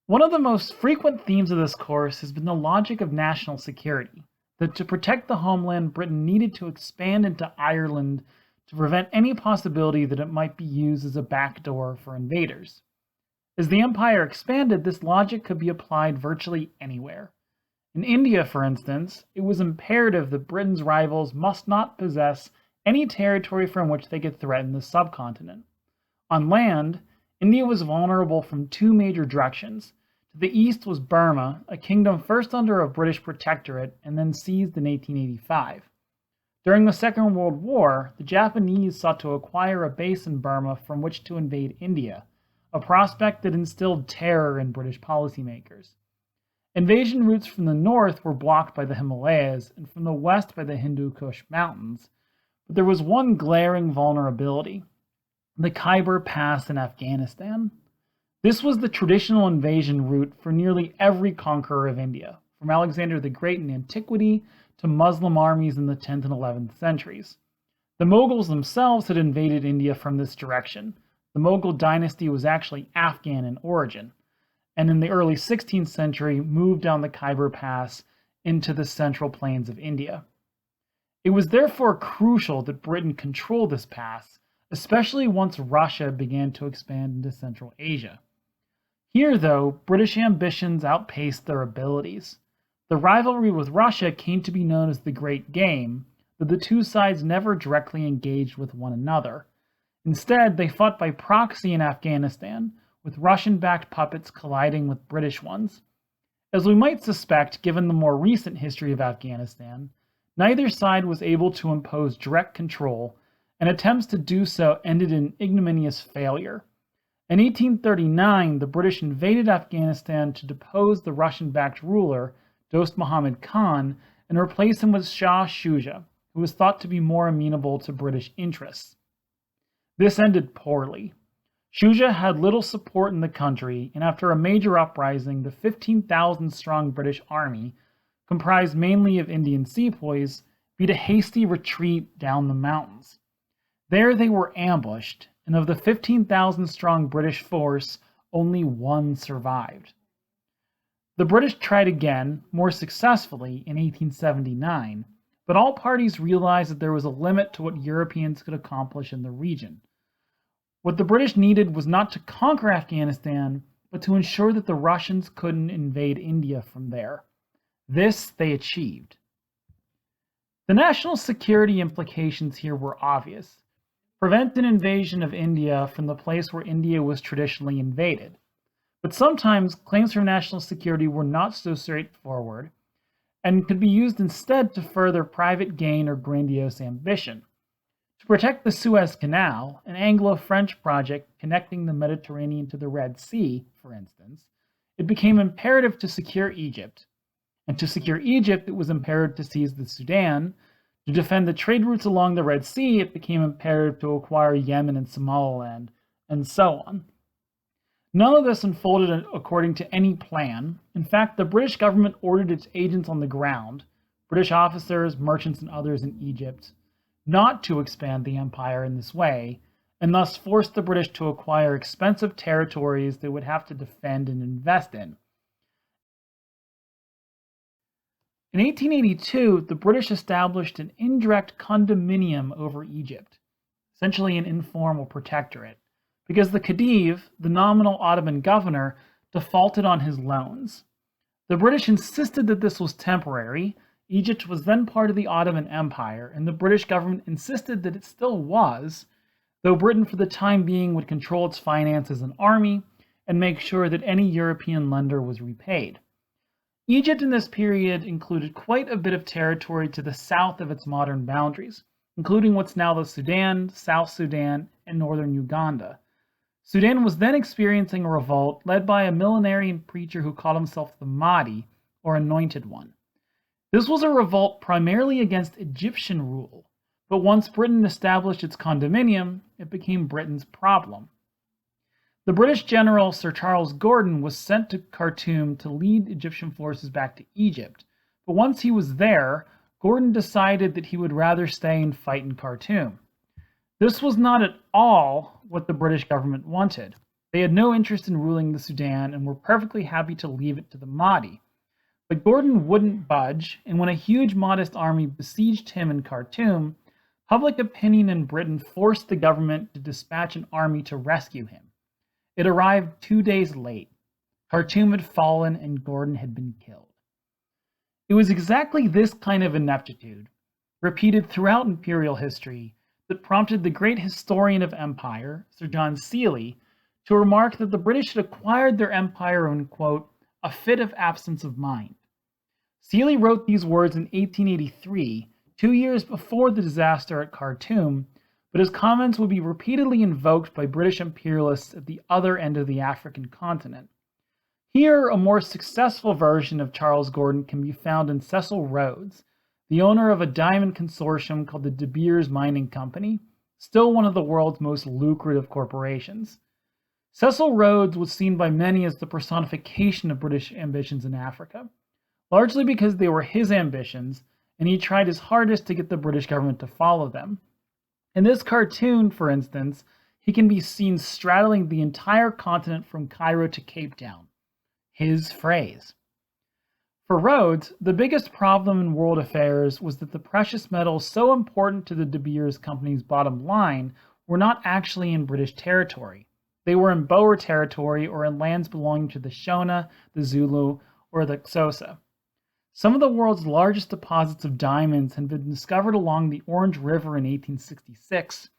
One of the most frequent themes of this course has been the logic of national security, that to protect the homeland, Britain needed to expand into Ireland to prevent any possibility that it might be used as a backdoor for invaders. As the empire expanded, this logic could be applied virtually anywhere. In India, for instance, it was imperative that Britain's rivals must not possess any territory from which they could threaten the subcontinent. On land, India was vulnerable from two major directions. To the east was Burma, a kingdom first under a British protectorate and then seized in 1885. During the Second World War, the Japanese sought to acquire a base in Burma from which to invade India, a prospect that instilled terror in British policymakers. Invasion routes from the north were blocked by the Himalayas and from the west by the Hindu Kush Mountains, but there was one glaring vulnerability: the Khyber Pass in Afghanistan. This was the traditional invasion route for nearly every conqueror of India, from Alexander the Great in antiquity to Muslim armies in the 10th and 11th centuries. The Mughals themselves had invaded India from this direction. The Mughal dynasty was actually Afghan in origin, and in the early 16th century moved down the Khyber Pass into the central plains of India. It was therefore crucial that Britain control this pass, especially once Russia began to expand into Central Asia. Here, though, British ambitions outpaced their abilities. The rivalry with Russia came to be known as the Great Game, but the two sides never directly engaged with one another. Instead, they fought by proxy in Afghanistan, with Russian-backed puppets colliding with British ones. As we might suspect, given the more recent history of Afghanistan, neither side was able to impose direct control, and attempts to do so ended in ignominious failure. In 1839, the British invaded Afghanistan to depose the Russian-backed ruler, Dost Muhammad Khan, and replace him with Shah Shuja, who was thought to be more amenable to British interests. This ended poorly. Shuja had little support in the country, and after a major uprising, the 15,000-strong British army, comprised mainly of Indian sepoys, beat a hasty retreat down the mountains. There they were ambushed, and of the 15,000-strong British force, only one survived. The British tried again, more successfully, in 1879, but all parties realized that there was a limit to what Europeans could accomplish in the region. What the British needed was not to conquer Afghanistan, but to ensure that the Russians couldn't invade India from there. This they achieved. The national security implications here were obvious. Prevent an invasion of India from the place where India was traditionally invaded. But sometimes claims for national security were not so straightforward and could be used instead to further private gain or grandiose ambition. To protect the Suez Canal, an Anglo-French project connecting the Mediterranean to the Red Sea, for instance, it became imperative to secure Egypt. And to secure Egypt, it was imperative to seize the Sudan. To defend the trade routes along the Red Sea, it became imperative to acquire Yemen and Somaliland, and so on. None of this unfolded according to any plan. In fact, the British government ordered its agents on the ground, British officers, merchants, and others in Egypt, not to expand the empire in this way, and thus forced the British to acquire expensive territories they would have to defend and invest in. In 1882, the British established an indirect condominium over Egypt, essentially an informal protectorate, because the Khedive, the nominal Ottoman governor, defaulted on his loans. The British insisted that this was temporary. Egypt was then part of the Ottoman Empire, and the British government insisted that it still was, though Britain for the time being would control its finances and army and make sure that any European lender was repaid. Egypt in this period included quite a bit of territory to the south of its modern boundaries, including what's now the Sudan, South Sudan, and northern Uganda. Sudan was then experiencing a revolt led by a millenarian preacher who called himself the Mahdi, or Anointed One. This was a revolt primarily against Egyptian rule, but once Britain established its condominium, it became Britain's problem. The British general Sir Charles Gordon was sent to Khartoum to lead Egyptian forces back to Egypt, but once he was there, Gordon decided that he would rather stay and fight in Khartoum. This was not at all what the British government wanted. They had no interest in ruling the Sudan and were perfectly happy to leave it to the Mahdi. But Gordon wouldn't budge, and when a huge Mahdist army besieged him in Khartoum, public opinion in Britain forced the government to dispatch an army to rescue him. It arrived 2 days late. Khartoum had fallen and Gordon had been killed. It was exactly this kind of ineptitude, repeated throughout imperial history, that prompted the great historian of empire, Sir John Seeley, to remark that the British had acquired their empire in, quote, a fit of absence of mind. Seeley wrote these words in 1883, 2 years before the disaster at Khartoum, but his comments would be repeatedly invoked by British imperialists at the other end of the African continent. Here, a more successful version of Charles Gordon can be found in Cecil Rhodes, the owner of a diamond consortium called the De Beers Mining Company, still one of the world's most lucrative corporations. Cecil Rhodes was seen by many as the personification of British ambitions in Africa, largely because they were his ambitions, and he tried his hardest to get the British government to follow them. In this cartoon, for instance, he can be seen straddling the entire continent from Cairo to Cape Town. His phrase. For Rhodes, the biggest problem in world affairs was that the precious metals so important to the De Beers Company's bottom line were not actually in British territory. They were in Boer territory or in lands belonging to the Shona, the Zulu, or the Xhosa. Some of the world's largest deposits of diamonds had been discovered along the Orange River in 1866,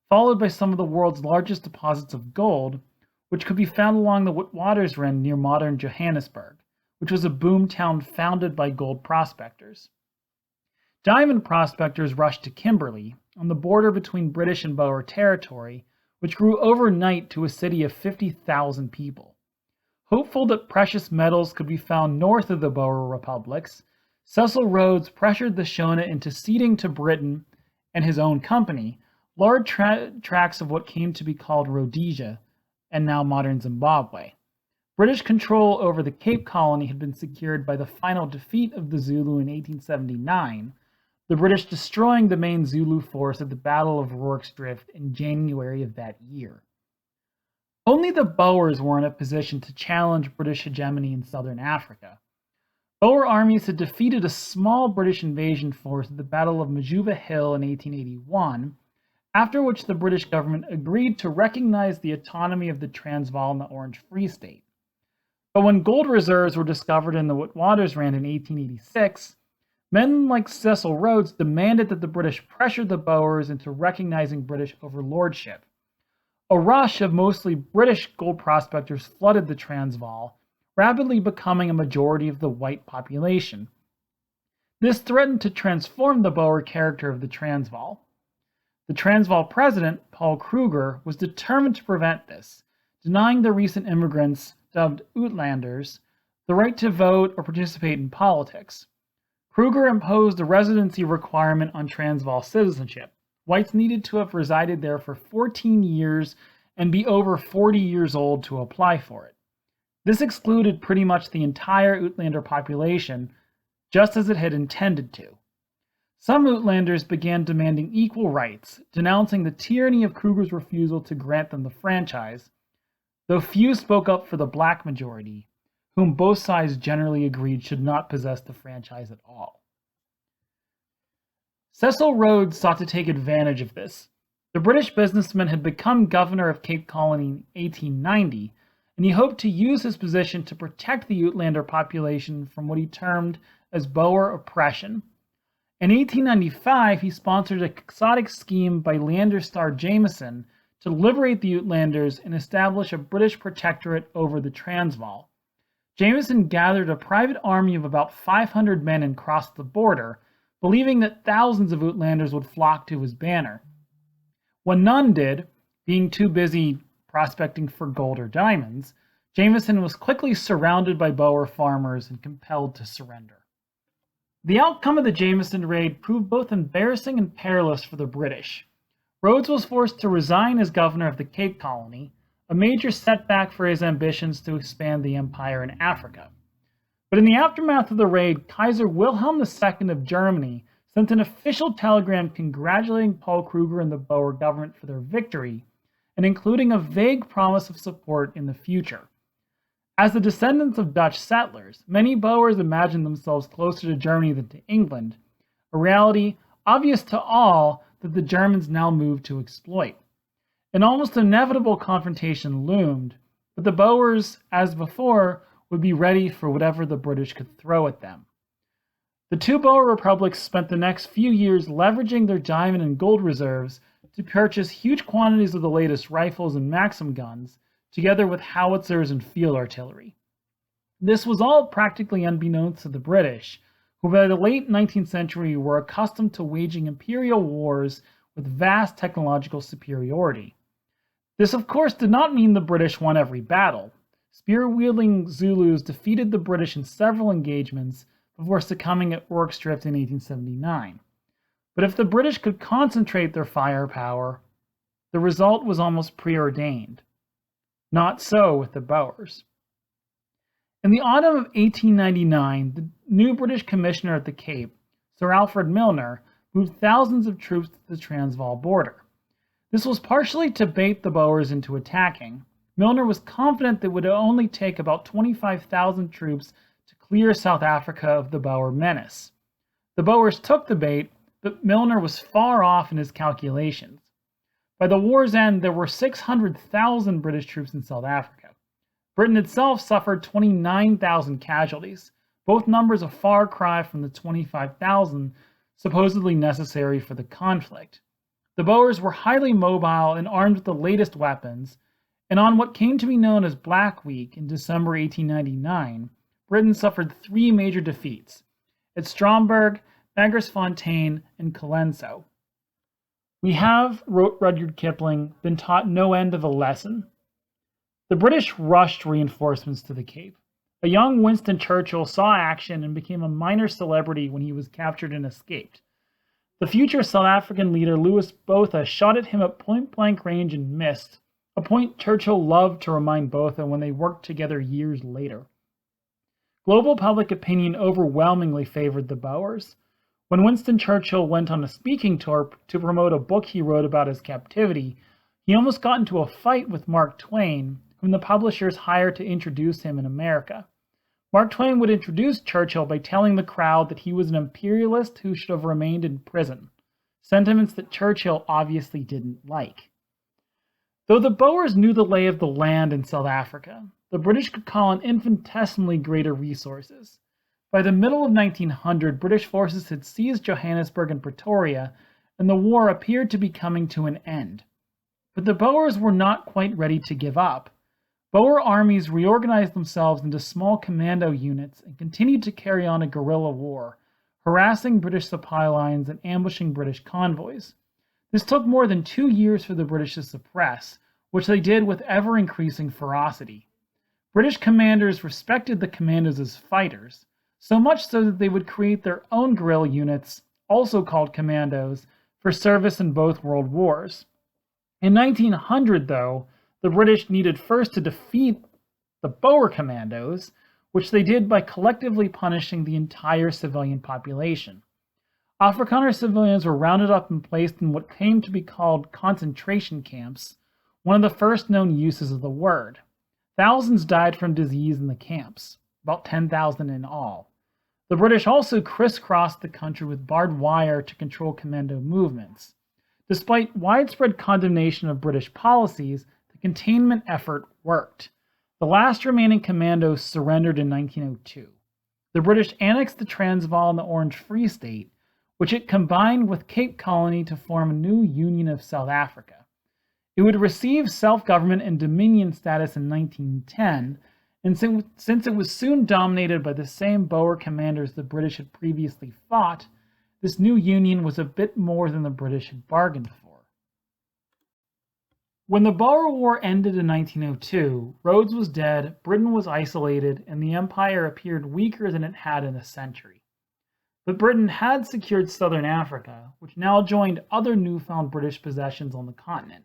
followed by some of the world's largest deposits of gold, which could be found along the Witwatersrand near modern Johannesburg, which was a boom town founded by gold prospectors. Diamond prospectors rushed to Kimberley, on the border between British and Boer territory, which grew overnight to a city of 50,000 people. Hopeful that precious metals could be found north of the Boer republics, Cecil Rhodes pressured the Shona into ceding to Britain and his own company large tracts of what came to be called Rhodesia, and now modern Zimbabwe. British control over the Cape Colony had been secured by the final defeat of the Zulu in 1879, the British destroying the main Zulu force at the Battle of Rorke's Drift in January of that year. Only the Boers were in a position to challenge British hegemony in southern Africa. Boer armies had defeated a small British invasion force at the Battle of Majuba Hill in 1881, after which the British government agreed to recognize the autonomy of the Transvaal and the Orange Free State. But when gold reserves were discovered in the Witwatersrand in 1886, men like Cecil Rhodes demanded that the British pressure the Boers into recognizing British overlordship. A rush of mostly British gold prospectors flooded the Transvaal, rapidly becoming a majority of the white population. This threatened to transform the Boer character of the Transvaal. The Transvaal president, Paul Kruger, was determined to prevent this, denying the recent immigrants, dubbed Uitlanders, the right to vote or participate in politics. Kruger imposed a residency requirement on Transvaal citizenship. Whites needed to have resided there for 14 years and be over 40 years old to apply for it. This excluded pretty much the entire Uitlander population, just as it had intended to. Some Uitlanders began demanding equal rights, denouncing the tyranny of Kruger's refusal to grant them the franchise, though few spoke up for the black majority, whom both sides generally agreed should not possess the franchise at all. Cecil Rhodes sought to take advantage of this. The British businessman had become governor of Cape Colony in 1890, and he hoped to use his position to protect the Uitlander population from what he termed as Boer oppression. In 1895, he sponsored a quixotic scheme by Leander Starr Jameson to liberate the Uitlanders and establish a British protectorate over the Transvaal. Jameson gathered a private army of about 500 men and crossed the border, believing that thousands of Uitlanders would flock to his banner. When none did, being too busy prospecting for gold or diamonds, Jameson was quickly surrounded by Boer farmers and compelled to surrender. The outcome of the Jameson raid proved both embarrassing and perilous for the British. Rhodes was forced to resign as governor of the Cape Colony, a major setback for his ambitions to expand the empire in Africa. But in the aftermath of the raid, Kaiser Wilhelm II of Germany sent an official telegram congratulating Paul Kruger and the Boer government for their victory, and including a vague promise of support in the future. As the descendants of Dutch settlers, many Boers imagined themselves closer to Germany than to England, a reality obvious to all that the Germans now moved to exploit. An almost inevitable confrontation loomed, but the Boers, as before, would be ready for whatever the British could throw at them. The two Boer republics spent the next few years leveraging their diamond and gold reserves to purchase huge quantities of the latest rifles and Maxim guns, together with howitzers and field artillery. This was all practically unbeknownst to the British, who by the late 19th century were accustomed to waging imperial wars with vast technological superiority. This, of course, did not mean the British won every battle. Spear-wielding Zulus defeated the British in several engagements before succumbing at Rorke's Drift in 1879. But if the British could concentrate their firepower, the result was almost preordained. Not so with the Boers. In the autumn of 1899, the new British commissioner at the Cape, Sir Alfred Milner, moved thousands of troops to the Transvaal border. This was partially to bait the Boers into attacking. Milner was confident that it would only take about 25,000 troops to clear South Africa of the Boer menace. The Boers took the bait, but Milner was far off in his calculations. By the war's end, there were 600,000 British troops in South Africa. Britain itself suffered 29,000 casualties, both numbers a far cry from the 25,000 supposedly necessary for the conflict. The Boers were highly mobile and armed with the latest weapons, and on what came to be known as Black Week in December 1899, Britain suffered three major defeats at Stromberg, Magersfontein, and Colenso. We have, wrote Rudyard Kipling, been taught no end of a lesson. The British rushed reinforcements to the Cape. A young Winston Churchill saw action and became a minor celebrity when he was captured and escaped. The future South African leader Louis Botha shot at him at point-blank range and missed, a point Churchill loved to remind Botha when they worked together years later. Global public opinion overwhelmingly favored the Boers. When Winston Churchill went on a speaking tour to promote a book he wrote about his captivity, he almost got into a fight with Mark Twain, whom the publishers hired to introduce him in America. Mark Twain would introduce Churchill by telling the crowd that he was an imperialist who should have remained in prison, sentiments that Churchill obviously didn't like. Though the Boers knew the lay of the land in South Africa, the British could call on infinitesimally greater resources. By the middle of 1900, British forces had seized Johannesburg and Pretoria, and the war appeared to be coming to an end. But the Boers were not quite ready to give up. Boer armies reorganized themselves into small commando units and continued to carry on a guerrilla war, harassing British supply lines and ambushing British convoys. This took more than 2 years for the British to suppress, which they did with ever-increasing ferocity. British commanders respected the commandos as fighters, so much so that they would create their own guerrilla units, also called commandos, for service in both world wars. In 1900, though, the British needed first to defeat the Boer commandos, which they did by collectively punishing the entire civilian population. Afrikaner civilians were rounded up and placed in what came to be called concentration camps, one of the first known uses of the word. Thousands died from disease in the camps, about 10,000 in all. The British also crisscrossed the country with barbed wire to control commando movements. Despite widespread condemnation of British policies, the containment effort worked. The last remaining commandos surrendered in 1902. The British annexed the Transvaal and the Orange Free State, which it combined with Cape Colony to form a new Union of South Africa. It would receive self-government and dominion status in 1910, and since it was soon dominated by the same Boer commanders the British had previously fought, this new union was a bit more than the British had bargained for. When the Boer War ended in 1902, Rhodes was dead, Britain was isolated, and the empire appeared weaker than it had in a century. But Britain had secured southern Africa, which now joined other newfound British possessions on the continent.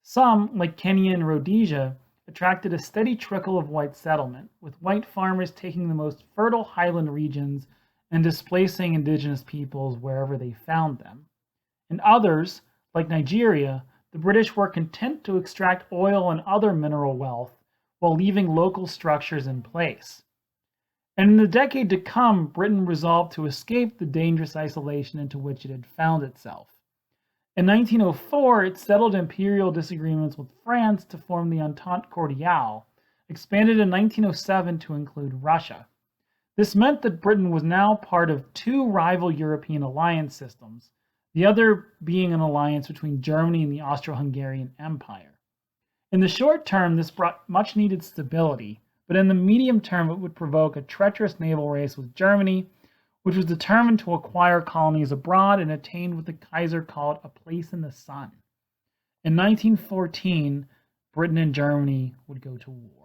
Some, like Kenya and Rhodesia, attracted a steady trickle of white settlement, with white farmers taking the most fertile highland regions and displacing indigenous peoples wherever they found them. In others, like Nigeria, the British were content to extract oil and other mineral wealth while leaving local structures in place. And in the decade to come, Britain resolved to escape the dangerous isolation into which it had found itself. In 1904, it settled imperial disagreements with France to form the Entente Cordiale, expanded in 1907 to include Russia. This meant that Britain was now part of two rival European alliance systems, the other being an alliance between Germany and the Austro-Hungarian Empire. In the short term, this brought much needed stability, but in the medium term, it would provoke a treacherous naval race with Germany, which was determined to acquire colonies abroad and attained what the Kaiser called a place in the sun. In 1914, Britain and Germany would go to war.